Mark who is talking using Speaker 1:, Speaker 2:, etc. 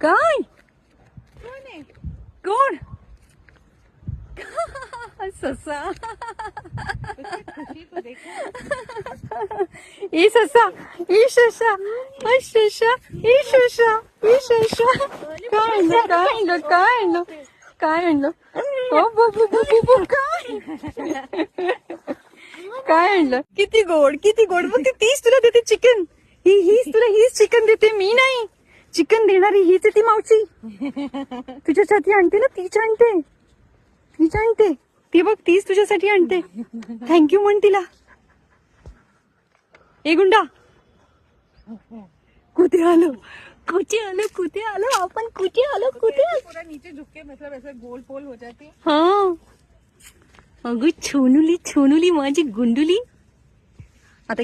Speaker 1: काय
Speaker 2: कोण आहे?
Speaker 1: कोण ससा
Speaker 2: खुशी को देखो.
Speaker 1: ई ससा ई शशा ई शशा ई शशा ई शशा काय आणलं काय आणलं काय आणलं काय आणलं ओ बबू बबू बबू काय काय आणलं किती गोड मग ती तीच तुला देते चिकन हीच चिकन देते मी नाही चिकन देणारी हीच आहे ती मावशी तुझ्यासाठी आणते ना तीच आणते ती बघ तीच तुझ्यासाठी आणते थँक्यू म्हण तिला ए गुंडा कुठे आलो आपण कुठे आलो
Speaker 2: पूरा नीचे झुक के मतलब ऐसे गोल पोल हो जाती.
Speaker 1: हा अगं छोनुली माझी गुंडुली आता